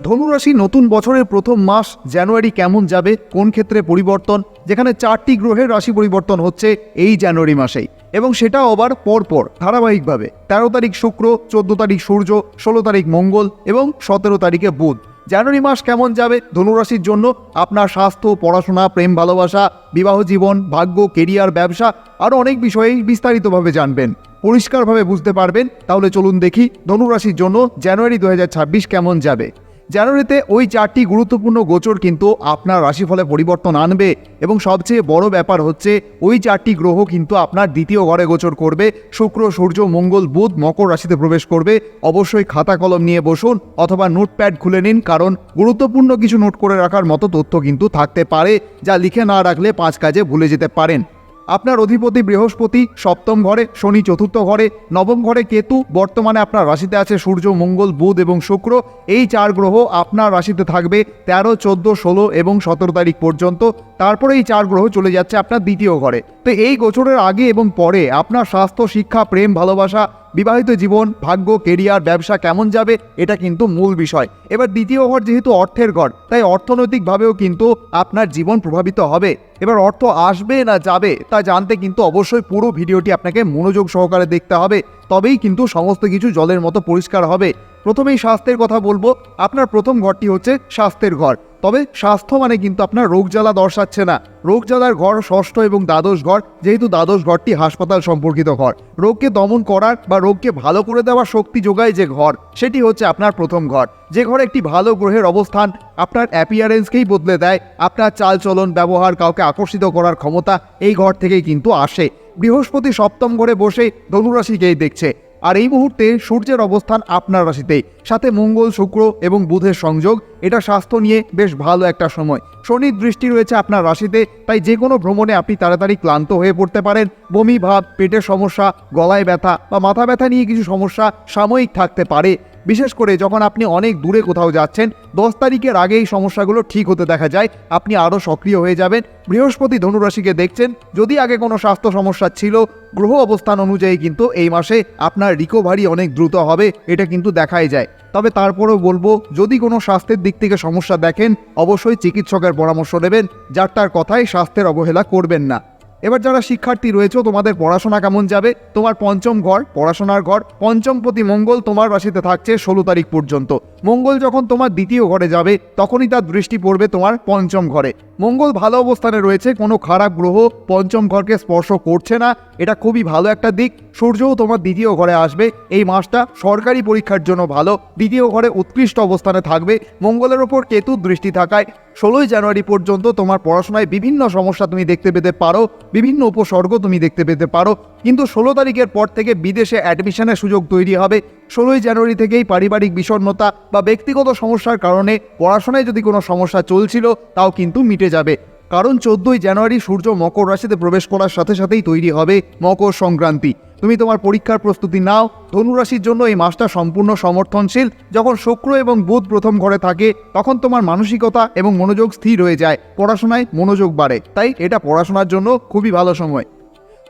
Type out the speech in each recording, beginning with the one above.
ধনুরাশি নতুন বছরের প্রথম মাস জানুয়ারি কেমন যাবে, কোন ক্ষেত্রে পরিবর্তন, যেখানে 4টি গ্রহের রাশি পরিবর্তন হচ্ছে এই জানুয়ারি মাসেই, এবং সেটা আবার পরপর ধারাবাহিকভাবে 13 তারিখ শুক্র, 14 তারিখ সূর্য, 16 তারিখ মঙ্গল এবং 17 তারিখে বুধ। জানুয়ারি মাস কেমন যাবে ধনুরাশির জন্য? আপনার স্বাস্থ্য, পড়াশোনা, প্রেম ভালোবাসা, বিবাহ জীবন, ভাগ্য, কেরিয়ার, ব্যবসা আরও অনেক বিষয়েই বিস্তারিতভাবে জানবেন, পরিষ্কারভাবে বুঝতে পারবেন। তাহলে চলুন দেখি ধনুরাশির জন্য জানুয়ারি 2026 কেমন যাবে। জানুয়ারিতে ওই 4টি গুরুত্বপূর্ণ গোচর কিন্তু আপনার রাশিফলে পরিবর্তন আনবে, এবং সবচেয়ে বড় ব্যাপার হচ্ছে ওই 4টি গ্রহ কিন্তু আপনার দ্বিতীয় ঘরে গোচর করবে। শুক্র, সূর্য, মঙ্গল, বুধ মকর রাশিতে প্রবেশ করবে। অবশ্যই খাতা কলম নিয়ে বসুন অথবা নোটপ্যাড খুলে নিন, কারণ গুরুত্বপূর্ণ কিছু নোট করে রাখার মতো তথ্য কিন্তু থাকতে পারে, যা লিখে না রাখলে 5 কাজে ভুলে যেতে পারেন। আপনার অধিপতি বৃহস্পতি সপ্তম ঘরে, শনি চতুর্থ ঘরে, নবম ঘরে কেতু, বর্তমানে আপনার রাশিতে আছে সূর্য, মঙ্গল, বুধ এবং শুক্র। এই 4 গ্রহ আপনার রাশিতে থাকবে 13, 14, 16 এবং 17 তারিখ পর্যন্ত। তারপরে এই 4 গ্রহ চলে যাচ্ছে আপনার দ্বিতীয় ঘরে। তো এই গোচরের আগে এবং পরে আপনার স্বাস্থ্য, শিক্ষা, প্রেম, ভালোবাসা, বিবাহিত জীবন, ভাগ্য, কেরিয়ার, ব্যবসা কেমন যাবে, এটা কিন্তু মূল বিষয়। এবার দ্বিতীয় ঘর যেহেতু অর্থের ঘর, তাই অর্থনৈতিকভাবেও কিন্তু আপনার জীবন প্রভাবিত হবে। এবার অর্থ আসবে না যাবে তা জানতে কিন্তু অবশ্যই পুরো ভিডিওটি আপনাকে মনোযোগ সহকারে দেখতে হবে, তবেই কিন্তু সমস্ত কিছু জলের মতো পরিষ্কার হবে। প্রথমেই স্বাস্থ্যের কথা বলবো। আপনার প্রথম ঘরটি হচ্ছে স্বাস্থ্যের ঘর, তবে স্বাস্থ্য মানে কিন্তু আপনার রোগ জ্বালা দর্শাচ্ছে না। রোগ জ্বালার ঘর ষষ্ঠ এবং দ্বাদশ ঘর, যেহেতু দ্বাদশ ঘরটি হাসপাতাল সম্পর্কিত ঘর। রোগকে দমন করার বা রোগকে ভালো করে দেওয়ার শক্তি যোগায় যে ঘর, সেটি হচ্ছে আপনার প্রথম ঘর। যে ঘরে একটি ভালো গ্রহের অবস্থান আপনার অ্যাপিয়ারেন্সকেই বদলে দেয়। আপনার চালচলন, ব্যবহার, কাউকে আকর্ষিত করার ক্ষমতা এই ঘর থেকেই কিন্তু আসে। বৃহস্পতি সপ্তম ঘরে বসে ধনুরাশিকেই দেখছে, আর এই মুহূর্তে সূর্যের অবস্থান আপনার রাশিতেই, সাথে মঙ্গল, শুক্র এবং বুধের সংযোগ। এটা স্বাস্থ্য নিয়ে বেশ ভালো একটা সময়। শনির দৃষ্টি রয়েছে আপনার রাশিতে, তাই যে কোনো ভ্রমণে আপনি তাড়াতাড়ি ক্লান্ত হয়ে পড়তে পারেন। বমি ভাব, পেটের সমস্যা, গলায় ব্যথা বা মাথা ব্যথা নিয়ে কিছু সমস্যা সাময়িক থাকতে পারে। বিশেষ করে যখন আপনি অনেক দূরে কোথাও যাচ্ছেন, 10 তারিখের আগে এই সমস্যাগুলো ঠিক হতে দেখা যায়, আপনি আরও সক্রিয় হয়ে যাবেন। বৃহস্পতি ধনুরাশিকে দেখছেন, যদি আগে কোনো স্বাস্থ্য সমস্যা ছিল, গ্রহ অবস্থান অনুযায়ী কিন্তু এই মাসে আপনার রিকভারি অনেক দ্রুত হবে, এটা কিন্তু দেখাই যায়। তবে তারপরেও বলবো, যদি কোনো স্বাস্থ্যের দিক থেকে সমস্যা দেখেন, অবশ্যই চিকিৎসকের পরামর্শ নেবেন, যার তার কথায় স্বাস্থ্যের অবহেলা করবেন না। এবার যারা শিক্ষার্থী রয়েছে, তোমাদের পড়াশোনা কেমন যাবে? তোমার পঞ্চম ঘর পড়াশোনার ঘর। পঞ্চমপতি মঙ্গল তোমার রাশিতে থাকছে 16 তারিখ পর্যন্ত। মঙ্গল যখন তোমার দ্বিতীয় ঘরে যাবে, তখনই তার দৃষ্টি পড়বে তোমার পঞ্চম ঘরে। মঙ্গল ভালো অবস্থানে রয়েছে, কোনো খারাপ গ্রহ পঞ্চম ঘরকে স্পর্শ করছে না, এটা খুবই ভালো একটা দিক। সূর্যও তোমার দ্বিতীয় ঘরে আসবে। এই মাসটা সরকারি পরীক্ষার জন্য ভালো। দ্বিতীয় ঘরে উৎকৃষ্ট অবস্থানে থাকবে। মঙ্গলের ওপর কেতুর দৃষ্টি থাকায় 16 জানুয়ারি পর্যন্ত তোমার পড়াশোনায় বিভিন্ন সমস্যা তুমি দেখতে পেতে পারো, বিভিন্ন উপসর্গ তুমি দেখতে পেতে পারো। কিন্তু 16 তারিখের পর থেকে বিদেশে অ্যাডমিশনের সুযোগ তৈরি হবে। 16 জানুয়ারি থেকেই পারিবারিক বিষণ্ণতা বা ব্যক্তিগত সমস্যার কারণে পড়াশোনায় যদি কোনো সমস্যা চলছিল, তাও কিন্তু মিটে যাবে। কারণ 14 জানুয়ারি সূর্য মকর রাশিতে প্রবেশ করার সাথে সাথেই তৈরি হবে মকর সংক্রান্তি। তুমি তোমার পরীক্ষার প্রস্তুতি নাও। ধনুরাশির জন্য এই মাসটা সম্পূর্ণ সমর্থনশীল। যখন শুক্র এবং বুধ প্রথম ঘরে থাকে, তখন তোমার মানসিকতা এবং মনোযোগ স্থির হয়ে যায়, পড়াশোনায় মনোযোগ বাড়ে। তাই এটা পড়াশোনার জন্য খুবই ভালো সময়।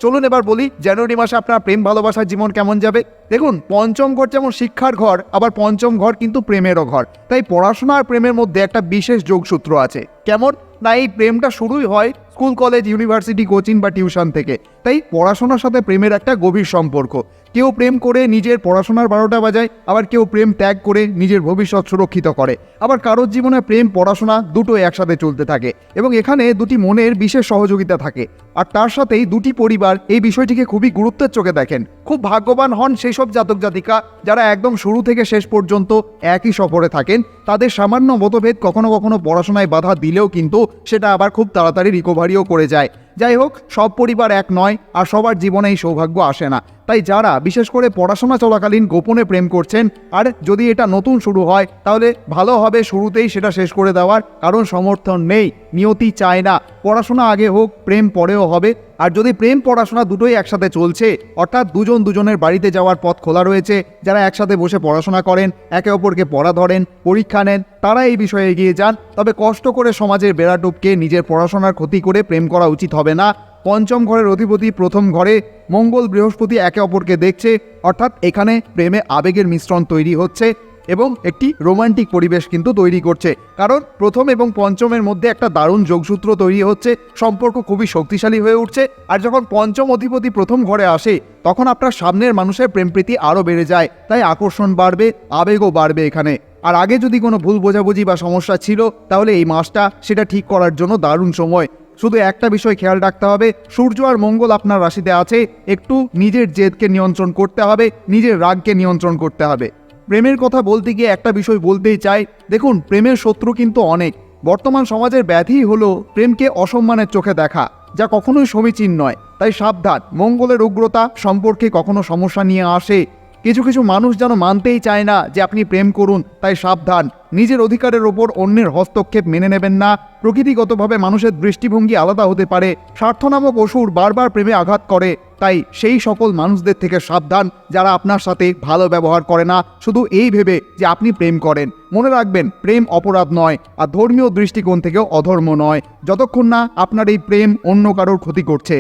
চলুন এবার বলি, জানুয়ারি মাসে আপনার প্রেম ভালোবাসার জীবন কেমন যাবে। দেখুন, পঞ্চম ঘর যেমন শিক্ষার ঘর, আবার পঞ্চম ঘর কিন্তু প্রেমেরও ঘর। তাই পড়াশোনা আর প্রেমের মধ্যে একটা বিশেষ যোগসূত্র আছে। কেমন না, এই প্রেমটা শুরুই হয় স্কুল, কলেজ, ইউনিভার্সিটি, কোচিং বা টিউশন থেকে। তাই পড়াশোনার সাথে প্রেমের একটা গভীর সম্পর্ক। কেউ প্রেম করে নিজের পড়াশোনার 12টা বাজায়, আবার কেউ প্রেম ত্যাগ করে নিজের ভবিষ্যৎ সুরক্ষিত করে। আবার কারোর জীবনে প্রেম, পড়াশোনা দুটো একসাথে চলতে থাকে, এবং এখানে দুটি মনের বিশেষ সহযোগিতা থাকে। আর তার সাথেই দুটি পরিবার এই বিষয়টিকে খুবই গুরুত্বের চোখে দেখেন। খুব ভাগ্যবান হন সেই সব জাতক জাতিকা যারা একদম শুরু থেকে শেষ পর্যন্ত একই সফরে থাকেন। তাদের সামান্য মতভেদ কখনো কখনো পড়াশোনায় বাধা দিলেও কিন্তু সেটা আবার খুব তাড়াতাড়ি রিকভারিও করে যায়। যাই হোক, সব পরিবার এক নয়, আর সবার জীবনে এই সৌভাগ্য আসে না। তাই যারা বিশেষ করে পড়াশোনা চলাকালীন গোপনে প্রেম করছেন, আর যদি এটা নতুন শুরু হয়, তাহলে ভালো হবে শুরুতেই সেটা শেষ করে দেওয়ার, কারণ সমর্থন নেই, নিয়তি চায় না। পড়াশোনা আগে হোক, প্রেম পরেও হবে। আর যদি প্রেম পড়াশোনা দুটোই একসাথে চলছে, অর্থাৎ দুজন দুজনের বাড়িতে যাওয়ার পথ খোলা রয়েছে, যারা একসাথে বসে পড়াশোনা করেন, একে অপরকে পড়া ধরেন, পরীক্ষা নেন, তারা এই বিষয়ে এগিয়ে যান। তবে কষ্ট করে সমাজের বেড়া টপকে নিজের পড়াশোনার ক্ষতি করে প্রেম করা উচিত হবে না। পঞ্চম ঘরের অধিপতি প্রথম ঘরে, মঙ্গল বৃহস্পতি একে অপরকে দেখছে, অর্থাৎ এখানে প্রেমে আবেগের মিশ্রণ তৈরি হচ্ছে। এবং একটি রোমান্টিক পরিবেশ কিন্তু তৈরি করছে। কারণ প্রথম এবং পঞ্চমের মধ্যে একটা দারুণ যোগসূত্র তৈরি হচ্ছে, সম্পর্ক খুবই শক্তিশালী হয়ে উঠছে। আর যখন পঞ্চম অধিপতি প্রথম ঘরে আসে তখন আপনার সামনের মানুষের প্রেমপ্রীতি আরও বেড়ে যায়, তাই আকর্ষণ বাড়বে, আবেগও বাড়বে এখানে। আর আগে যদি কোনো ভুল বোঝাবুঝি বা সমস্যা ছিল তাহলে এই মাসটা সেটা ঠিক করার জন্য দারুণ সময়। শুধু একটা বিষয় খেয়াল রাখতে হবে, সূর্য আর মঙ্গল আপনার রাশিতে আছে, একটু নিজের জেদকে নিয়ন্ত্রণ করতে হবে, নিজের রাগকে নিয়ন্ত্রণ করতে হবে। প্রেমের কথা বলতে গিয়ে একটা বিষয় বলতেই চাই, দেখুন প্রেমের শত্রু কিন্তু অনেক। বর্তমান সমাজের ব্যাধি হলো প্রেমকে অসম্মানের চোখে দেখা, যা কখনোই সমীচীন নয়। তাই সাবধান, মঙ্গলের উগ্রতা সম্পর্কে কখনো সমস্যা নিয়ে আসে। কিছু কিছু মানুষ যেন মানতেই চায় না যে আপনি প্রেম করুন, তাই সাবধান। নিজের অধিকারের ওপর অন্যের হস্তক্ষেপ মেনে নেবেন না। প্রকৃতিগতভাবে মানুষের দৃষ্টিভঙ্গি আলাদা হতে পারে। স্বার্থ নামক অসুর বারবার প্রেমে আঘাত করে, তাই সেই সকল মানুষদের থেকে সাবধান যারা আপনার সাথে ভালো ব্যবহার করে না শুধু এই ভেবে যে আপনি প্রেম করেন। মনে রাখবেন, প্রেম অপরাধ নয়, আর ধর্মীয় দৃষ্টিকোণ থেকেও অধর্ম নয়, যতক্ষণ না আপনার এই প্রেম অন্য কারোর ক্ষতি করছে।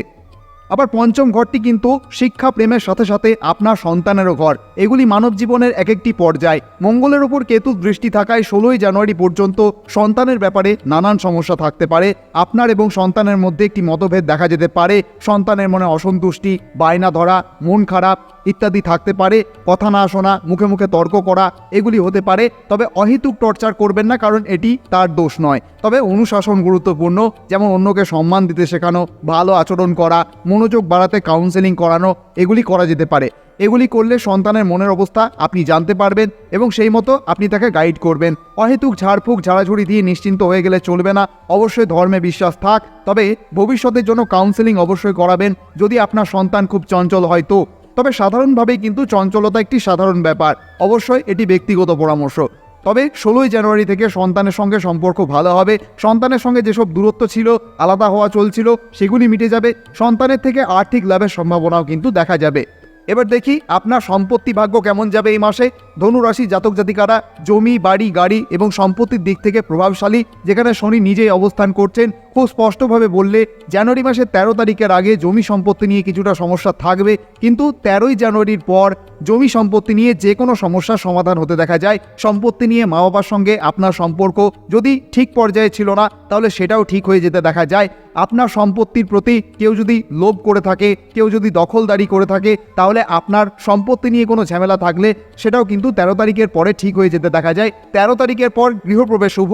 আবার পঞ্চম ঘরটি কিন্তু শিক্ষা, প্রেমের সাথে সাথে আপনার সন্তানেরও ঘর। এগুলি মানব জীবনের এক একটি পর্যায়। মঙ্গলের ওপর কেতুর দৃষ্টি থাকায় 16ই জানুয়ারি পর্যন্ত সন্তানের ব্যাপারে নানান সমস্যা থাকতে পারে। আপনার এবং সন্তানের মধ্যে একটি মতভেদ দেখা যেতে পারে। সন্তানের মনে অসন্তুষ্টি, বায়না ধরা, মন খারাপ ইত্যাদি থাকতে পারে। কথা না শোনা, মুখে মুখে তর্ক করা, এগুলি হতে পারে। তবে অহেতুক টর্চার করবেন না, কারণ এটি তার দোষ নয়। তবে অনুশাসন গুরুত্বপূর্ণ, যেমন অন্যকে সম্মান দিতে শেখানো, ভালো আচরণ করা, মনোযোগ বাড়াতে কাউন্সেলিং করানো, এগুলি করা যেতে পারে। এগুলি করলে সন্তানের মনের অবস্থা আপনি জানতে পারবেন এবং সেই মতো আপনি তাকে গাইড করবেন। অহেতুক ঝাড়ফুঁক ঝাড়াঝুড়ি দিয়ে নিশ্চিন্ত হয়ে গেলে চলবে না। অবশ্যই ধর্মে বিশ্বাস থাক, তবে ভবিষ্যতের জন্য কাউন্সেলিং অবশ্যই করাবেন যদি আপনার সন্তান খুব চঞ্চল হয় তো। তবে সাধারণভাবেই কিন্তু চঞ্চলতা একটি সাধারণ ব্যাপার, অবশ্যই এটি ব্যক্তিগত পরামর্শ। তবে 16ই জানুয়ারি থেকে সন্তানের সঙ্গে সম্পর্ক ভালো হবে। সন্তানের সঙ্গে যেসব দূরত্ব ছিল, আলাদা হওয়া চলছিল, সেগুলি মিটে যাবে। সন্তানের থেকে আর্থিক লাভের সম্ভাবনাও কিন্তু দেখা যাবে। এবার দেখি আপনার সম্পত্তি ভাগ্য কেমন যাবে এই মাসে। ধনু রাশি জাতক জাতিকারা জমি, বাড়ি, গাড়ি এবং সম্পত্তির দিক থেকে প্রভাবশালী, যেখানে শনি নিজেই অবস্থান করছেন। খুব স্পষ্টভাবে বললে জানুয়ারি মাসের 13 তারিখের আগে জমি সম্পত্তি নিয়ে কিছুটা সমস্যা থাকবে, কিন্তু 13ই জানুয়ারির পর জমি সম্পত্তি নিয়ে যে কোনো সমস্যার সমাধান হতে দেখা যায়। সম্পত্তি নিয়ে মা বাবার সঙ্গে আপনার সম্পর্ক যদি ঠিক পর্যায়ে ছিল না, তাহলে সেটাও ঠিক হয়ে যেতে দেখা যায়। আপনার সম্পত্তির প্রতি কেউ যদি লোভ করে থাকে, কেউ যদি দখলদারি করে থাকে, তাহলে আপনার সম্পত্তি নিয়ে কোনো ঝামেলা থাকলে সেটাও কিন্তু 13 তারিখের পরে ঠিক হয়ে যেতে দেখা যায়। 13 তারিখের পর গৃহপ্রবেশ শুভ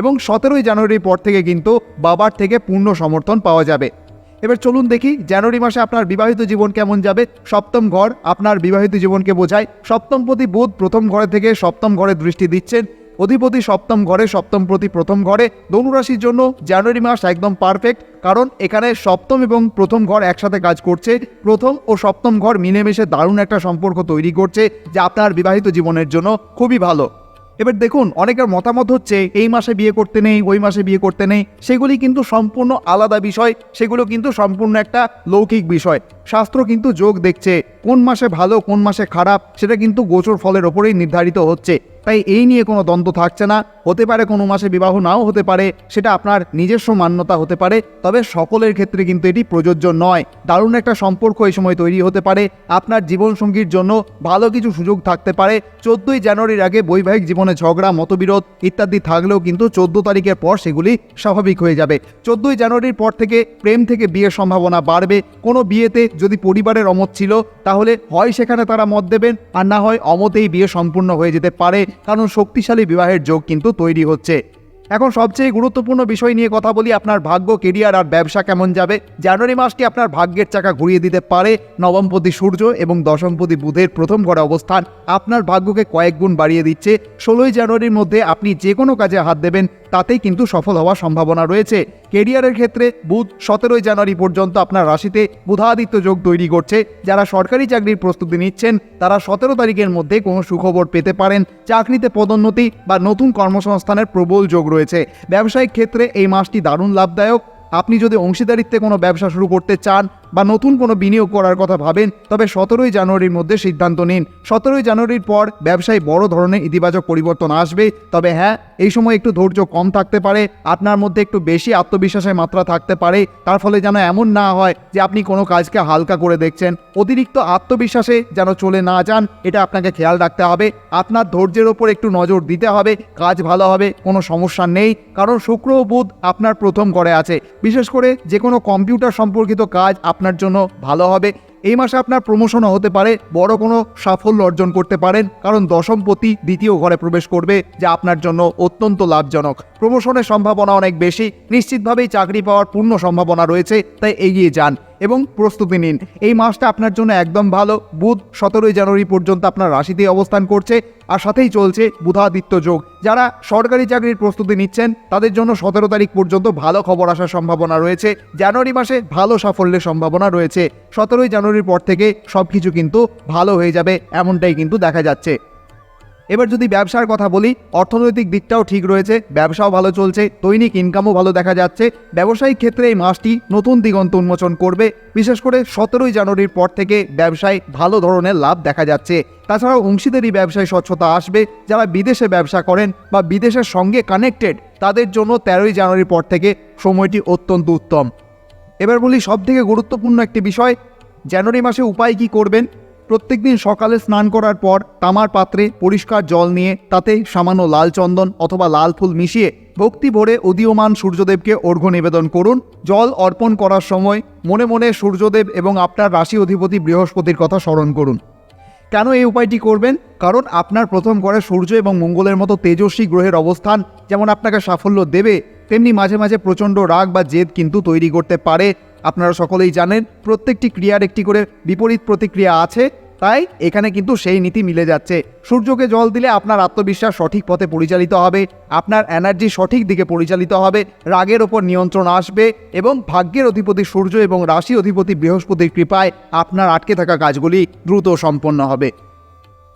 এবং 17ই জানুয়ারির পর থেকে কিন্তু বাবার থেকে পূর্ণ সমর্থন পাওয়া যাবে। এবার চলুন দেখি জানুয়ারি মাসে আপনার বিবাহিত জীবন কেমন যাবে। সপ্তম ঘর আপনার বিবাহিত জীবনকে বোঝায়। সপ্তমপতি বুধ প্রথম ঘরে থেকে সপ্তম ঘরে দৃষ্টি দিচ্ছেন। অধিপতি সপ্তম ঘরে, সপ্তমপতি প্রথম ঘরে। ধনুরাশির জন্য জানুয়ারি মাস একদম পারফেক্ট, কারণ এখানে সপ্তম এবং প্রথম ঘর একসাথে কাজ করছে। প্রথম ও সপ্তম ঘর মিলেমিশে দারুণ একটা সম্পর্ক তৈরি করছে, যা আপনার বিবাহিত জীবনের জন্য খুবই ভালো। এবার দেখুন, অনেকের মতামত হচ্ছে এই মাসে বিয়ে করতে নেই, ওই মাসে বিয়ে করতে নেই। সেগুলি কিন্তু সম্পূর্ণ আলাদা বিষয়, সেগুলো কিন্তু সম্পূর্ণ একটা লৌকিক বিষয়। শাস্ত্র কিন্তু যোগ দেখছে, কোন মাসে ভালো কোন মাসে খারাপ সেটা কিন্তু গোচর ফলের ওপরেই নির্ধারিত হচ্ছে। তাই এই নিয়ে কোনো দ্বন্দ্ব থাকছে না। হতে পারে কোনো মাসে বিবাহ নাও হতে পারে, সেটা আপনার নিজস্ব মান্যতা হতে পারে, তবে সকলের ক্ষেত্রে কিন্তু এটি প্রযোজ্য নয়। দারুণ একটা সম্পর্ক এই সময় তৈরি হতে পারে। আপনার জীবনসঙ্গীর জন্য ভালো কিছু সুযোগ থাকতে পারে। 14ই জানুয়ারির আগে বৈবাহিক জীবনে ঝগড়া, মতবিরোধ ইত্যাদি থাকলেও কিন্তু 14 তারিখের পর সেগুলি স্বাভাবিক হয়ে যাবে। 14ই জানুয়ারির পর থেকে প্রেম থেকে বিয়ের সম্ভাবনা বাড়বে। কোনো বিয়েতে যদি পরিবারের অমত ছিল, তাহলে হয় সেখানে তারা মত দেবেন, আর না হয় অমতেই বিয়ে সম্পূর্ণ হয়ে যেতে পারে, কারণ শক্তিশালী বিবাহের যোগ কিন্তু তৈরি হচ্ছে। এখন সবচেয়ে গুরুত্বপূর্ণ বিষয় নিয়ে কথা বলি, আপনার ভাগ্য, কেরিয়ার আর ব্যবসা কেমন যাবে। জানুয়ারি মাসটি আপনার ভাগ্যের চাকা ঘুরিয়ে দিতে পারে। নবমপতি সূর্য এবং দশমপতি বুধের প্রথম ঘরে অবস্থান আপনার ভাগ্যকে কয়েক গুণ বাড়িয়ে দিচ্ছে। 16ই জানুয়ারির মধ্যে আপনি যে কোনো কাজে হাত দেবেন, তাতেই কিন্তু সফল হওয়ার সম্ভাবনা রয়েছে। কেরিয়ারের ক্ষেত্রে বুধ 17ই জানুয়ারি পর্যন্ত আপনার রাশিতে বুধাদিত্য যোগ তৈরি করছে। যারা সরকারি চাকরির প্রস্তুতি নিচ্ছেন, তারা 17 তারিখের মধ্যে কোনো সুখবর পেতে পারেন। চাকরিতে পদোন্নতি বা নতুন কর্মসংস্থানের প্রবল যোগ রয়েছে। ব্যবসায়িক ক্ষেত্রে এই মাসটি দারুণ লাভদায়ক। আপনি যদি অংশীদারিত্বে কোনো ব্যবসা শুরু করতে চান বা নতুন কোনো বিনিয়োগ করার কথা ভাবেন, তবে 17ই জানুয়ারির মধ্যে সিদ্ধান্ত নিন। 17ই জানুয়ারির পর ব্যবসায় বড় ধরনের ইতিবাচক পরিবর্তন আসবে। তবে হ্যাঁ, এই সময় একটু ধৈর্য কম থাকতে পারে, আপনার মধ্যে একটু বেশি আত্মবিশ্বাসের মাত্রা থাকতে পারে। তার ফলে যেন এমন না হয় যে আপনি কোনো কাজকে হালকা করে দেখছেন। অতিরিক্ত আত্মবিশ্বাসে যেন চলে না যান, এটা আপনাকে খেয়াল রাখতে হবে। আপনার ধৈর্যের ওপর একটু নজর দিতে হবে, কাজ ভালো হবে, কোনো সমস্যা নেই। কারণ শুক্র ও বুধ আপনার প্রথম ঘরে আছে। বিশেষ করে যে কোনো কম্পিউটার সম্পর্কিত কাজ আপনার জন্য ভালো হবে। এই মাসে আপনার প্রমোশনও হতে পারে, বড় কোনো সাফল্য অর্জন করতে পারেন, কারণ দশমপতি দ্বিতীয় ঘরে প্রবেশ করবে, যা আপনার জন্য অত্যন্ত লাভজনক। প্রমোশনের সম্ভাবনা অনেক বেশি, নিশ্চিতভাবেই চাকরি পাওয়ার পূর্ণ সম্ভাবনা রয়েছে, তাই এগিয়ে যান এবং প্রস্তুতি নিন। এই মাসটা আপনার জন্য একদম ভালো। বুধ 17ই জানুয়ারি পর্যন্ত আপনার রাশিতে অবস্থান করছে, আর সাথেই চলছে বুধাদিত্য যোগ। যারা সরকারি চাকরির প্রস্তুতি নিচ্ছেন তাদের জন্য 17 তারিখ পর্যন্ত ভালো খবর আসার সম্ভাবনা রয়েছে। জানুয়ারি মাসে ভালো সাফল্যের সম্ভাবনা রয়েছে। 17ই জানুয়ারির পর থেকে সব কিছু কিন্তু ভালো হয়ে যাবে, এমনটাই কিন্তু দেখা যাচ্ছে। এবার যদি ব্যবসার কথা বলি, অর্থনৈতিক দিকটাও ঠিক রয়েছে, ব্যবসাও ভালো চলছে, দৈনিক ইনকামও ভালো দেখা যাচ্ছে। ব্যবসায়িক ক্ষেত্রে এই মাসটি নতুন দিগন্ত উন্মোচন করবে। বিশেষ করে 17ই জানুয়ারির পর থেকে ব্যবসায় ভালো ধরনের লাভ দেখা যাচ্ছে। তাছাড়াও অংশীদারি ব্যবসায় স্বচ্ছতা আসবে। যারা বিদেশে ব্যবসা করেন বা বিদেশের সঙ্গে কানেক্টেড, তাদের জন্য 13ই জানুয়ারির পর থেকে সময়টি অত্যন্ত উত্তম। এবার বলি সবথেকে গুরুত্বপূর্ণ একটি বিষয়, জানুয়ারি মাসে উপায় কি করবেন। প্রত্যেকদিন সকালে স্নান করার পর তামার পাত্রে পরিষ্কার জল নিয়ে তাতে সামান্য লাল চন্দন অথবা লাল ফুল মিশিয়ে ভক্তি ভরে উদীয়মান সূর্যদেবকে অর্ঘ্য নিবেদন করুন। জল অর্পণ করার সময় মনে মনে সূর্যদেব এবং আপনার রাশি অধিপতি বৃহস্পতির কথা স্মরণ করুন। কেন এই উপায়টি করবেন? কারণ আপনার প্রথম ঘরে সূর্য এবং মঙ্গলের মতো তেজস্বী গ্রহের অবস্থান যেমন আপনাকে সাফল্য দেবে, তেমনি মাঝে মাঝে প্রচণ্ড রাগ বা জেদ কিন্তু তৈরি করতে পারে। আপনারা সকলেই জানেন প্রত্যেকটি ক্রিয়ার একটি করে বিপরীত প্রতিক্রিয়া আছে, তাই এখানে কিন্তু সেই নীতি মিলে যাচ্ছে। সূর্যকে জল দিলে আপনার আত্মবিশ্বাস সঠিক পথে পরিচালিত হবে, আপনার এনার্জি সঠিক দিকে পরিচালিত হবে, রাগের ওপর নিয়ন্ত্রণ আসবে এবং ভাগ্যের অধিপতি সূর্য এবং রাশি অধিপতি বৃহস্পতির কৃপায় আপনার আটকে থাকা কাজগুলি দ্রুত সম্পন্ন হবে।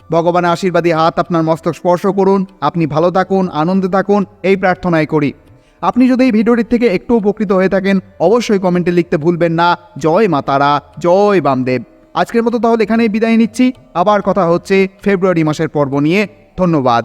ভগবানের আশীর্বাদী হাত আপনার মস্তক স্পর্শ করুন। আপনি ভালো থাকুন, আনন্দে থাকুন, এই প্রার্থনাই করি। আপনি যদি এই ভিডিওটির থেকে একটু উপকৃত হয়ে থাকেন, অবশ্যই কমেন্টে লিখতে ভুলবেন না। জয় মা তারা, জয় বামদেব। আজকের মতো তাহলে এখানেই বিদায় নিচ্ছি। আবার কথা হচ্ছে ফেব্রুয়ারি মাসের পর্ব নিয়ে। ধন্যবাদ।